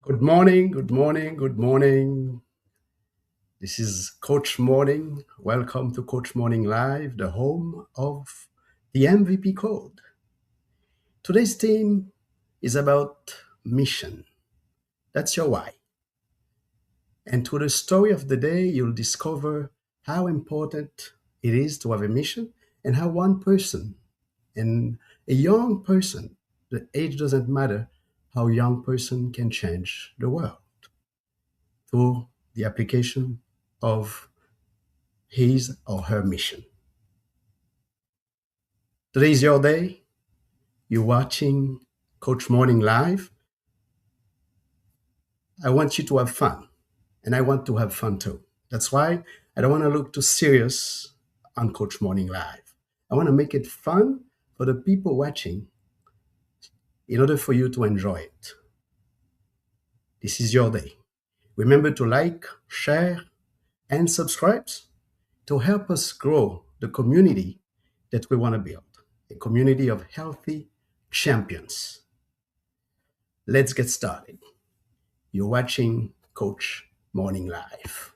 Good morning, good morning, good morning. This is Coach Morning. Welcome to Coach Morning Live, the home of the MVP Code. Today's theme is about mission. That's your why. And through the story of the day, you'll discover how important it is to have a mission and how one person and a young person, the age doesn't matter, how a young person can change the world through the application of his or her mission. Today is your day. You're watching Coach Morning Live. I want you to have fun, and I want to have fun too. That's why I don't want to look too serious on Coach Morning Live. I want to make it fun for the people watching in order for you to enjoy it. This is your day. Remember to like, share, and subscribe to help us grow the community that we want to build, a community of healthy champions. Let's get started. You're watching Coach Morning Live.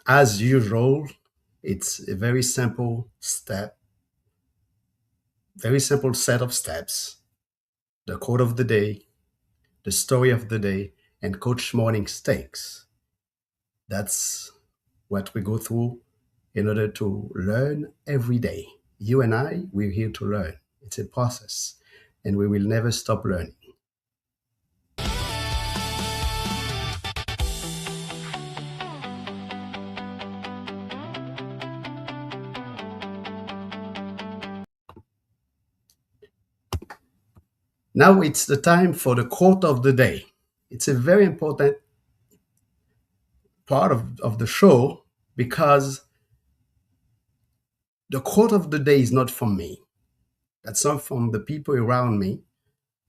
As usual, it's a very simple set of steps. The quote of the day, the story of the day, and Coach Morning Stakes. That's what we go through in order to learn every day. You and I, we're here to learn. It's a process, and we will never stop learning. Now it's the time for the quote of the day. It's a very important part of the show because the quote of the day is not from me. That's not from the people around me.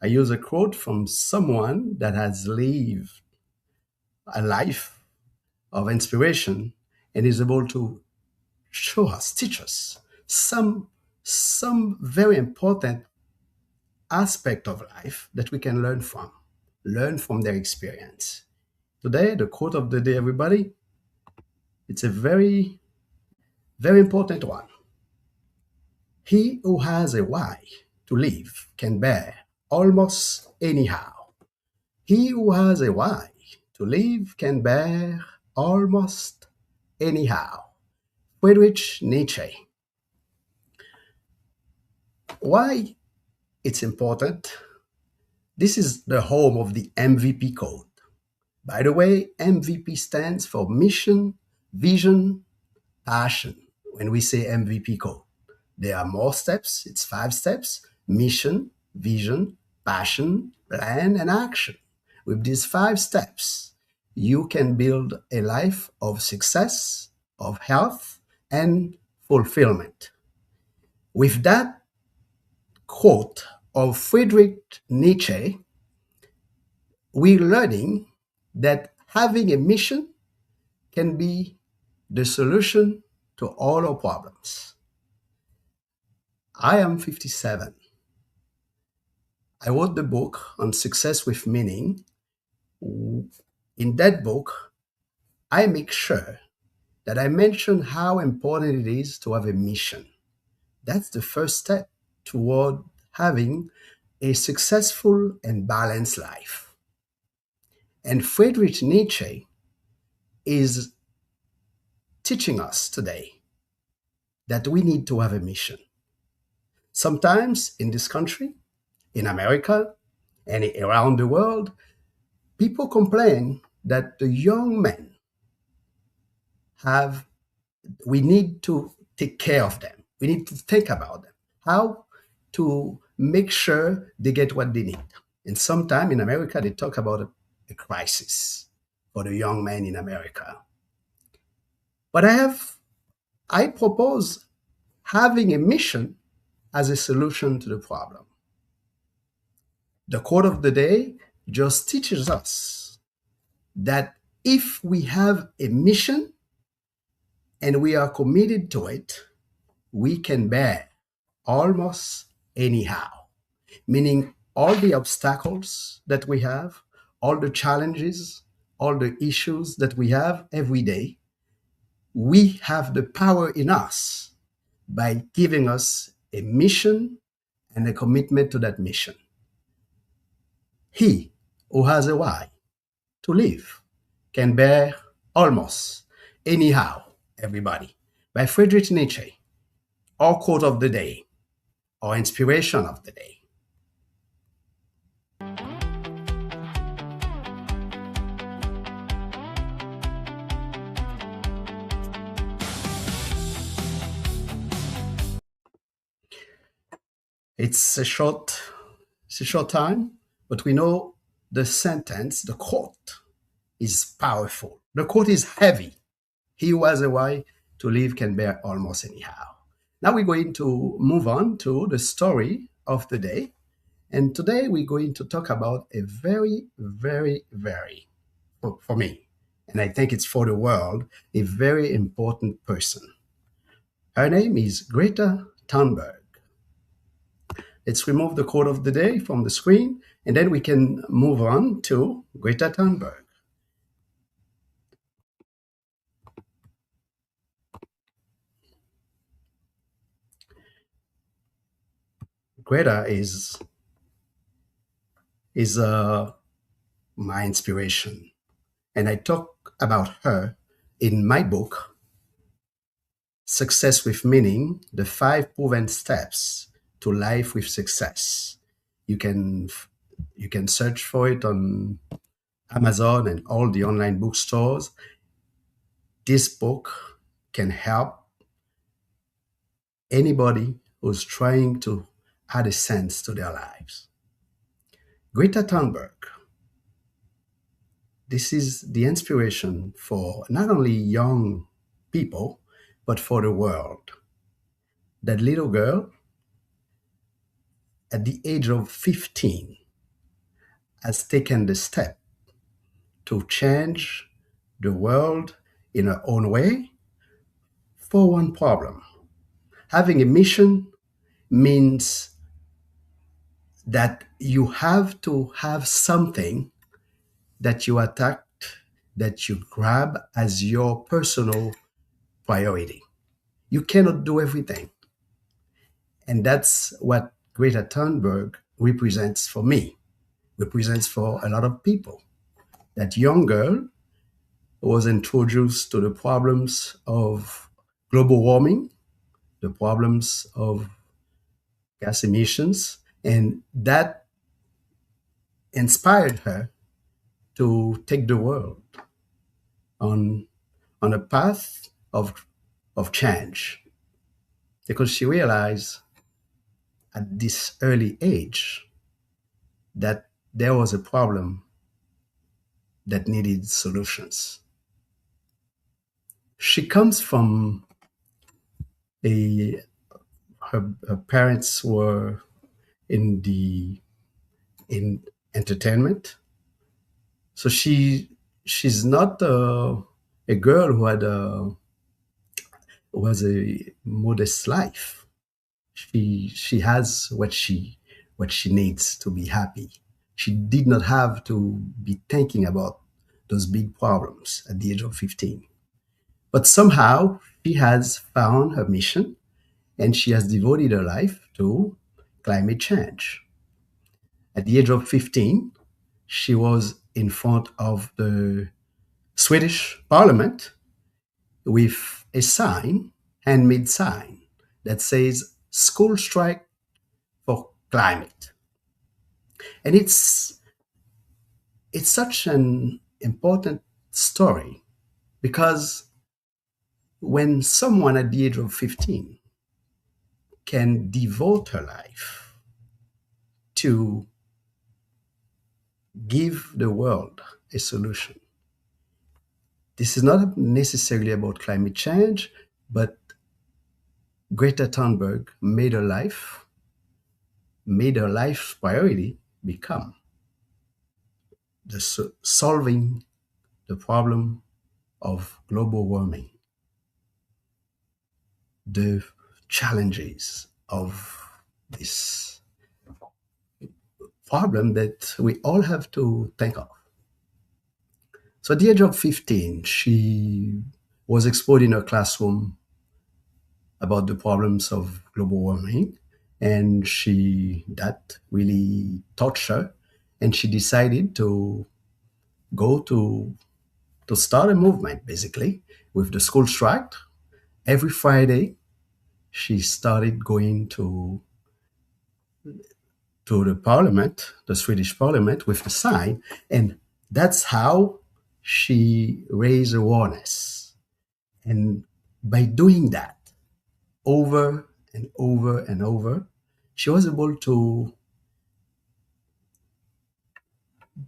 I use a quote from someone that has lived a life of inspiration and is able to show us, teach us some very important aspect of life that we can learn from their experience. Today, the quote of the day, everybody, it's a very, very important one. He who has a why to live can bear almost anyhow. He who has a why to live can bear almost anyhow. Friedrich Nietzsche. Why it's important? This is the home of the MVP code. By the way, MVP stands for mission, vision, passion. When we say MVP code, there are more steps. It's 5 steps: mission, vision, passion, plan, and action. With these 5 steps, you can build a life of success, of health, and fulfillment. With that quote of Friedrich Nietzsche, we're learning that having a mission can be the solution to all our problems. I am 57. I wrote the book on success with meaning. In that book, I make sure that I mention how important it is to have a mission. That's the first step toward having a successful and balanced life. And Friedrich Nietzsche is teaching us today that we need to have a mission. Sometimes in this country, in America, and around the world, people complain that the young men we need to take care of them. We need to think about them, how to make sure they get what they need. And sometime in America, they talk about a crisis for the young men in America. But I propose having a mission as a solution to the problem. The quote of the day just teaches us that If we have a mission and we are committed to it, we can bear almost anyhow, meaning all the obstacles that we have, all the challenges, all the issues that we have every day, we have the power in us by giving us a mission and a commitment to that mission. He who has a why to live can bear almost anyhow, everybody. By Friedrich Nietzsche, our quote of the day, our inspiration of the day. It's a short, it's a short time, but we know the sentence, the quote, is powerful. The quote is heavy. He who has a why to live can bear almost anyhow. Now we're going to move on to the story of the day. And today we're going to talk about a very, very, very, for me, and I think it's for the world, a very important person. Her name is Greta Thunberg. Let's remove the quote of the day from the screen, and then we can move on to Greta Thunberg. Greta is my inspiration, and I talk about her in my book, Success with Meaning: The Five Proven Steps to Life with Success. You can you can search for it on Amazon and all the online bookstores. This book can help anybody who's trying to add a sense to their lives. Greta Thunberg, this is the inspiration for not only young people, but for the world. That little girl, at the age of 15, has taken the step to change the world in her own way for one problem. Having a mission means that you have to have something that you attack, that you grab as your personal priority. You cannot do everything. And that's what Greta Thunberg represents for me, represents for a lot of people. That young girl was introduced to the problems of global warming, the problems of gas emissions, and that inspired her to take the world on, on a path of change because she realized at this early age that there was a problem that needed solutions. She comes from a her parents were in the in entertainment, so she's not a girl who had a was a modest life. She has what she needs to be happy. She did not have to be thinking about those big problems at the age of 15. But somehow she has found her mission and she has devoted her life to climate change. At the age of 15, she was in front of the Swedish parliament with a sign, handmade sign, that says school strike for climate. And it's such an important story because when someone at the age of 15 can devote her life to give the world a solution, this is not necessarily about climate change, but Greta Thunberg made her life priority become solving the the problem of global warming, the challenges of this problem that we all have to think of. So at the age of 15, she was exposed in her classroom about the problems of global warming, and she that really touched her, and she decided to go to start a movement basically with the school strike. Every Friday, she started going to the parliament, the Swedish parliament, with the sign, and that's how she raised awareness. And by doing that over and over and over, she was able to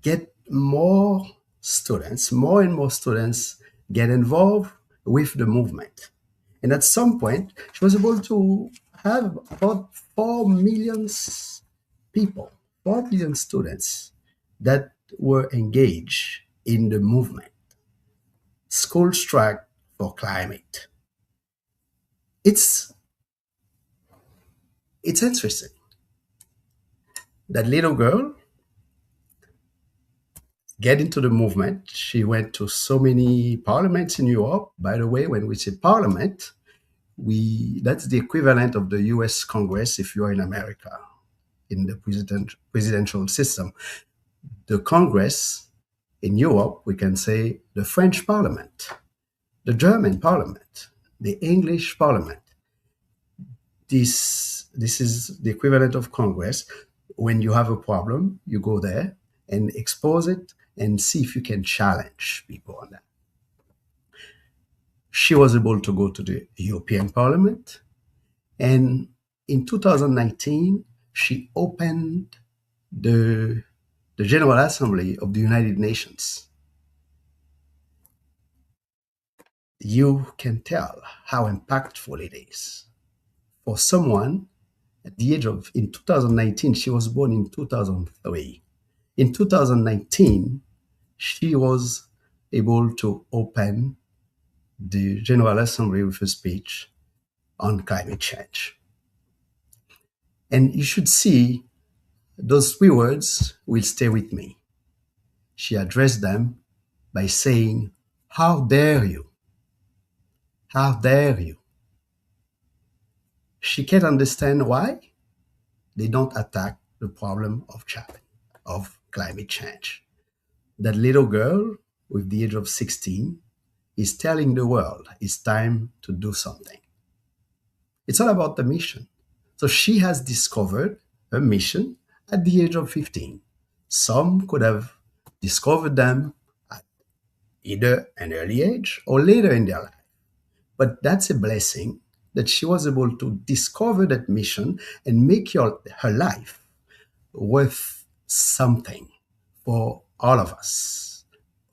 get more and more students get involved with the movement. And at some point, she was able to have about 4 million people, 4 million students that were engaged in the movement. School strike for climate. It's it's interesting. That little girl get into the movement. She went to so many parliaments in Europe. By the way, when we say parliament, we that's the equivalent of the US Congress if you are in America in the presidential system. The Congress in Europe, we can say the French Parliament, the German Parliament, the English Parliament. This is the equivalent of Congress. When you have a problem, you go there and expose it and see if you can challenge people on that. She was able to go to the European Parliament, and in 2019, she opened the, the General Assembly of the United Nations. You can tell how impactful it is for someone at the age of, in 2019, she was born in 2003. In 2019, she was able to open the General Assembly with a speech on climate change. And you should see those three words will stay with me. She addressed them by saying, "How dare you? How dare you?" She can't understand why they don't attack the problem of climate change. That little girl with the age of 16 is telling the world it's time to do something. It's all about the mission. So she has discovered her mission at the age of 15. Some could have discovered them at either an early age or later in their life. But that's a blessing that she was able to discover that mission and make her life worth something for all of us,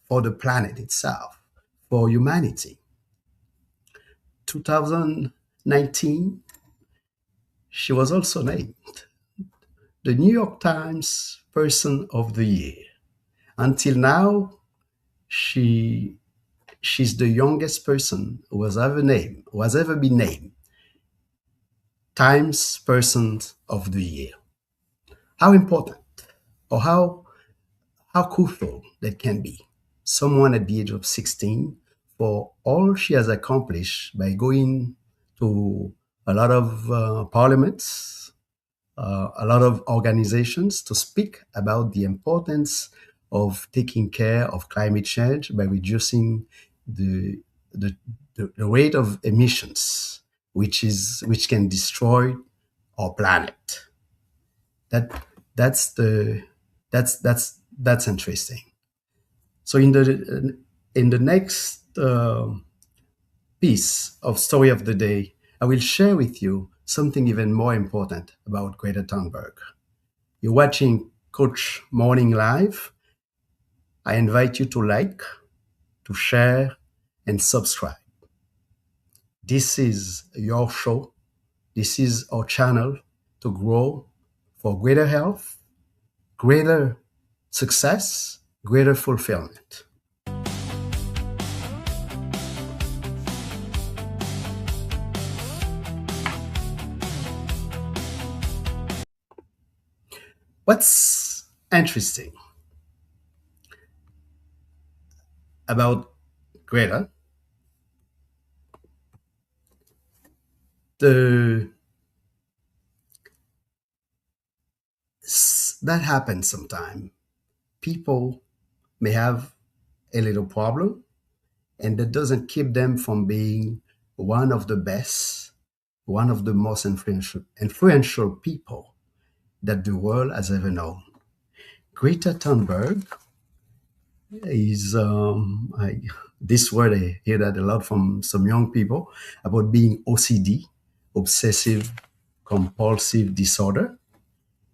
for the planet itself, for humanity. 2019, she was also named the New York Times Person of the Year. Until now, she's the youngest person who has ever been named Times Person of the Year. How important or how crucial that can be. Someone at the age of 16, for all she has accomplished by going to a lot of parliaments, a lot of organizations to speak about the importance of taking care of climate change by reducing the, the, the rate of emissions, which can destroy our planet. That that's the that's interesting. So in the next piece of story of the day, I will share with you something even more important about Greta Thunberg. You're watching Coach Morning Live. I invite you to like, to share, and subscribe. This is your show. This is our channel to grow for greater health, greater success, greater fulfillment. What's interesting about Greta, the that happens sometime. People may have a little problem, and that doesn't keep them from being one of the best, one of the most influential people that the world has ever known. Greta Thunberg is this word I hear that a lot from some young people about being OCD, obsessive compulsive disorder,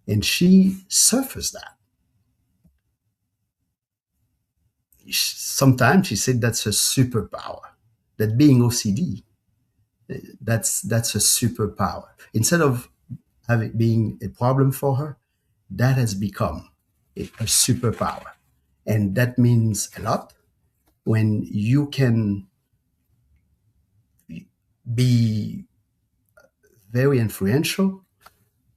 and she suffers that. Sometimes she said that's a superpower. That being OCD, that's a superpower. Instead of having being a problem for her, that has become a superpower, and that means a lot when you can be very influential,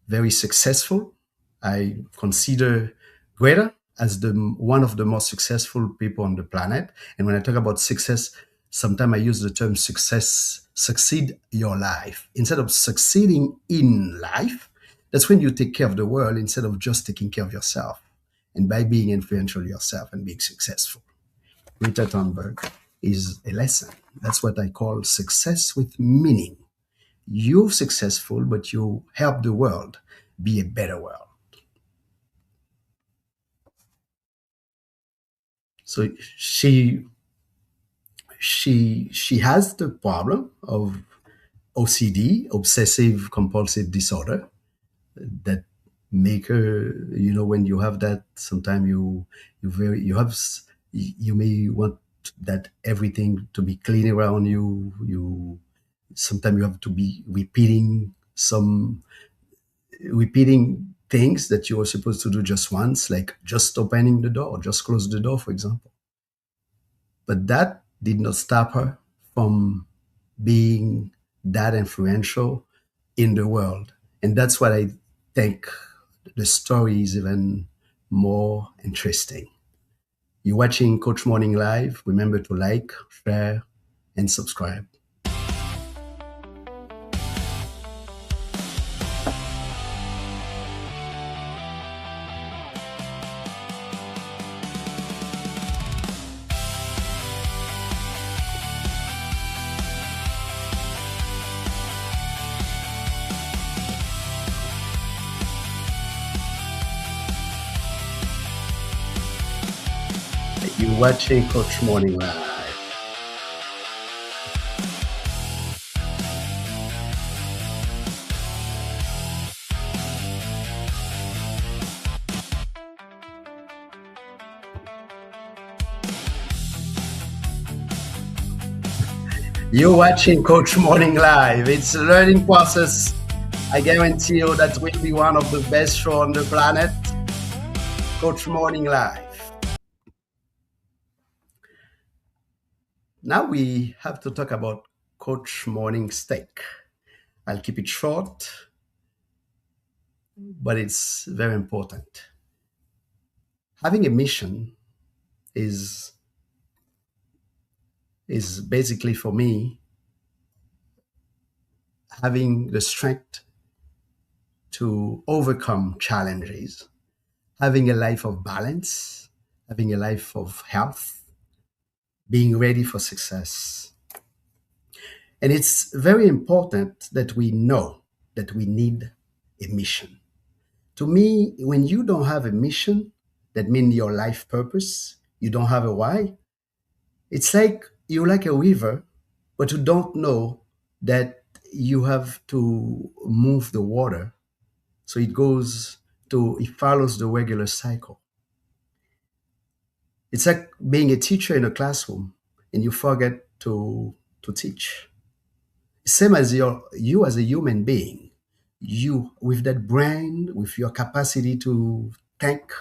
very successful. I consider Greta as the one of the most successful people on the planet. And when I talk about success, sometimes I use the term success, succeed your life. Instead of succeeding in life, that's when you take care of the world instead of just taking care of yourself. And by being influential yourself and being successful. Greta Thunberg is a lesson. That's what I call success with meaning. You're successful, but you help the world be a better world. So she has the problem of OCD, obsessive compulsive disorder, that make her, when you have that, sometimes you may want that everything to be clean around you. You sometimes you have to be repeating things that you were supposed to do just once, like just opening the door, just close the door, for example. But that did not stop her from being that influential in the world. And that's what I think the story is even more interesting. You're watching Coach Morning Live. Remember to like, share, and subscribe. You're watching Coach Morning Live. You're watching Coach Morning Live. It's a learning process. I guarantee you that will be one of the best shows on the planet. Coach Morning Live. Now we have to talk about Coach Morning Steak. I'll keep it short, but it's very important. Having a mission is basically, for me, having the strength to overcome challenges, having a life of balance, having a life of health, being ready for success. And it's very important that we know that we need a mission. To me, when you don't have a mission, that means your life purpose, you don't have a why, it's like you're like a river, but you don't know that you have to move the water. So it follows the regular cycle. It's like being a teacher in a classroom and you forget to teach. Same as you as a human being, you with that brain, with your capacity to think,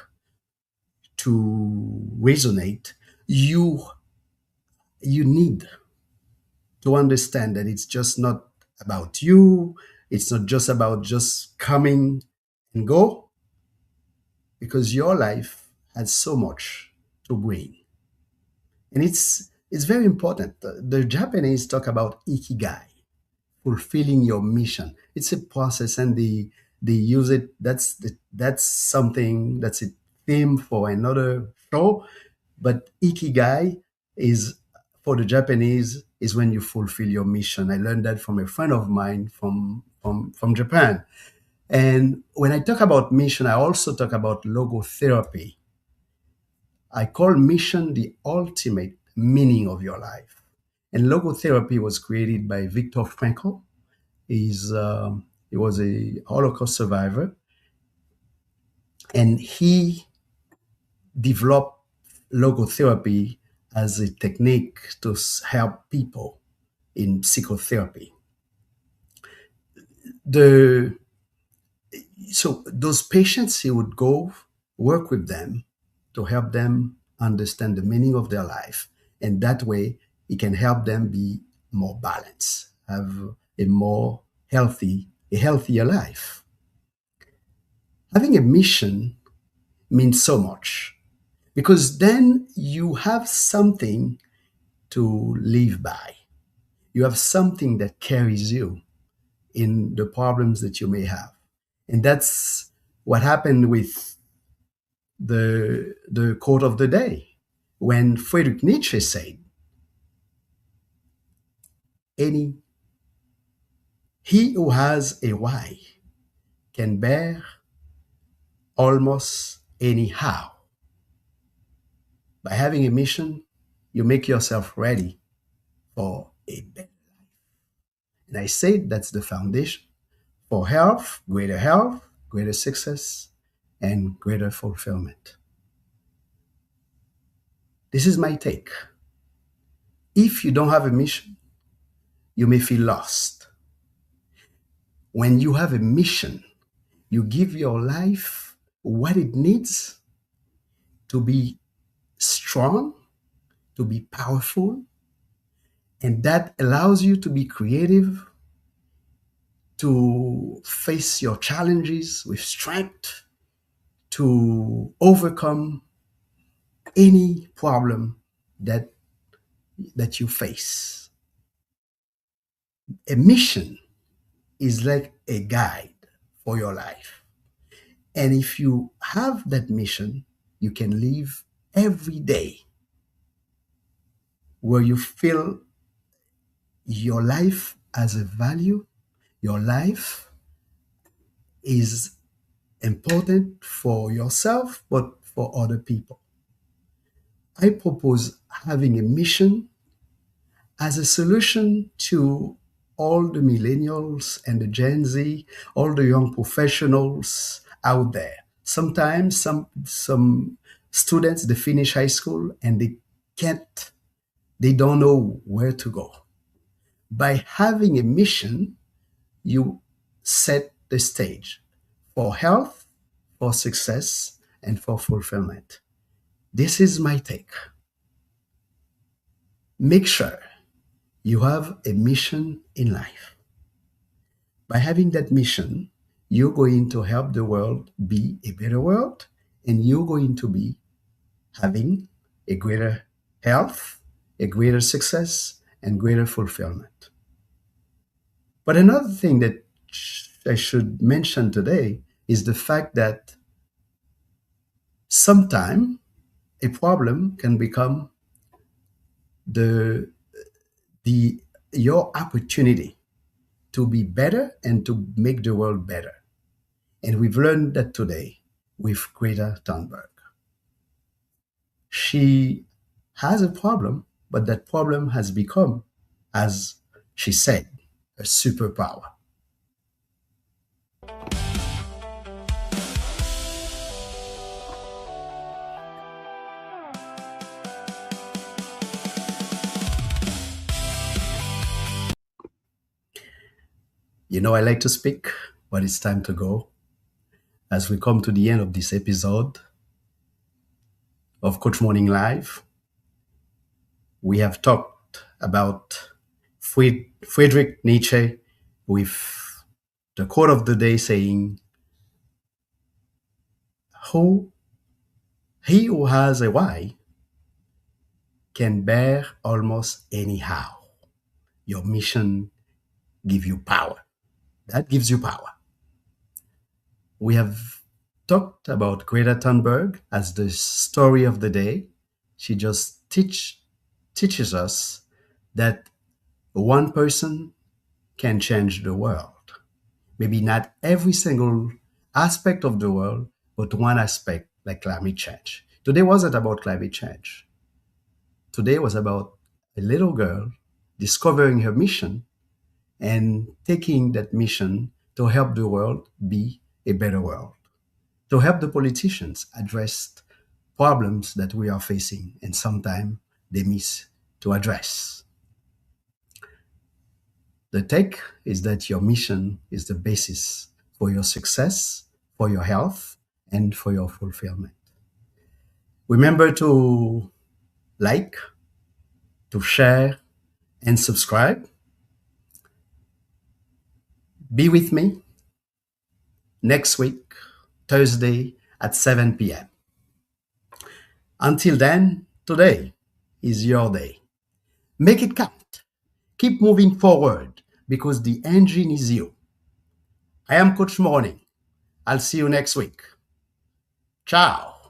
to resonate, you need to understand that it's just not about you. It's not just about just coming and go. because your life has so much to bring. And it's very important. The Japanese talk about ikigai, fulfilling your mission. It's a process, and they use it. That's something that's a theme for another show. But ikigai is for the Japanese is when you fulfill your mission. I learned that from a friend of mine from Japan. And when I talk about mission, I also talk about logotherapy. I call mission the ultimate meaning of your life. And logotherapy was created by Viktor Frankl. He was a Holocaust survivor, and he developed logotherapy as a technique to help people in psychotherapy. The So those patients, he would go work with them to help them understand the meaning of their life, and that way he can help them be more balanced, have a more a healthier life. Having a mission means so much because then you have something to live by. You have something that carries you in the problems that you may have. And that's what happened with the quote of the day when Friedrich Nietzsche said, any he who has a why can bear almost anyhow. By having a mission, you make yourself ready for a better. And I say that's the foundation for health, greater success, and greater fulfillment. This is my take. If you don't have a mission, you may feel lost. When you have a mission, you give your life what it needs to be strong, to be powerful, and that allows you to be creative, to face your challenges with strength, to overcome any problem that you face. A mission is like a guide for your life. And if you have that mission, you can live every day where you feel your life has a value, your life is important for yourself, but for other people. I propose having a mission as a solution to all the millennials and the Gen Z, all the young professionals out there. Sometimes some students they finish high school and they don't know where to go. By having a mission, you set the stage for health, for success, and for fulfillment. This is my take. Make sure you have a mission in life. By having that mission, you're going to help the world be a better world, and you're going to be having a greater health, a greater success, and greater fulfillment. But another thing that I should mention today is the fact that sometimes a problem can become the the your opportunity to be better and to make the world better. And we've learned that today with Greta Thunberg. She has a problem, but that problem has become, as she said, a superpower. You know, I like to speak, but it's time to go. As we come to the end of this episode of Coach Morning Live, we have talked about Friedrich Nietzsche with the quote of the day saying, Who he who has a why can bear almost anyhow. Your mission gives you power. That gives you power. We have talked about Greta Thunberg as the story of the day. She just teaches us that one person can change the world. Maybe not every single aspect of the world, but one aspect like climate change. Today wasn't about climate change. Today was about a little girl discovering her mission and taking that mission to help the world be a better world, to help the politicians address problems that we are facing and sometimes they miss to address. The take is that your mission is the basis for your success, for your health, and for your fulfillment. Remember to like, to share, and subscribe. Be with me next week, Thursday at 7 p.m. Until then, today is your day. Make it count. Keep moving forward because the engine is you. I am Coach Morning. I'll see you next week. Ciao.